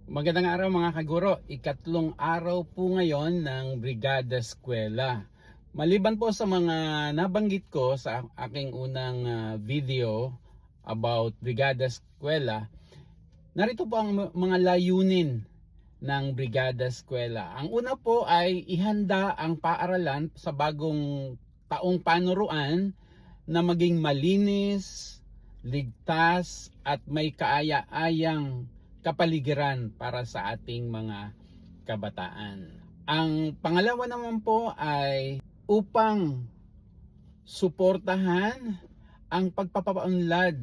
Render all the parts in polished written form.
Magandang araw mga kaguro. Ikatlong araw po ngayon ng Brigada Eskwela. Maliban po sa mga nabanggit ko sa aking unang video about Brigada Eskwela, narito po ang mga layunin ng Brigada Eskwela. Ang una po ay ihanda ang paaralan sa bagong taong panuruan na maging malinis, ligtas at may kaaya-ayang kapaligiran para sa ating mga kabataan. Ang pangalawa naman po ay upang suportahan ang pagpapaunlad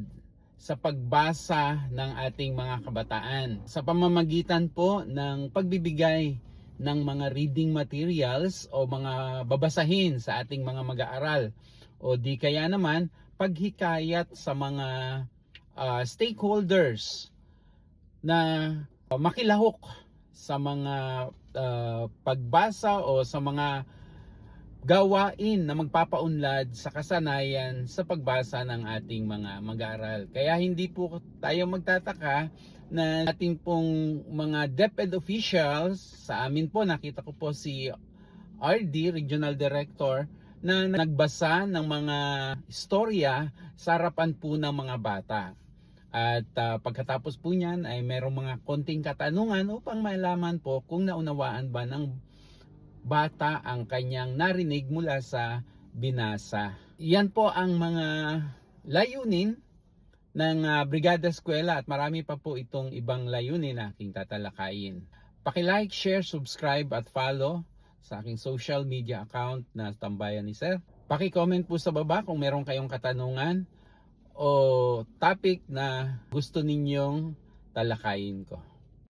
sa pagbasa ng ating mga kabataan sa pamamagitan po ng pagbibigay ng mga reading materials o mga babasahin sa ating mga mag-aaral, o di kaya naman paghikayat sa mga stakeholders na makilahok sa mga pagbasa o sa mga gawain na magpapaunlad sa kasanayan sa pagbasa ng ating mga mag-aaral. Kaya hindi po tayo magtataka na ating pong mga DepEd officials, sa amin po nakita ko po si RD, Regional Director, na nagbasa ng mga istorya sa harapan po ng mga bata. At pagkatapos po niyan ay merong mga konting katanungan upang malaman po kung naunawaan ba ng bata ang kanyang narinig mula sa binasa. Yan po ang mga layunin ng Brigada Eskwela at marami pa po itong ibang layunin na aking tatalakayin. Paki-like, share, subscribe at follow sa aking social media account na Tambayan ni Sir. Paki-comment po sa baba kung meron kayong katanungan o topic na gusto ninyong talakayin ko.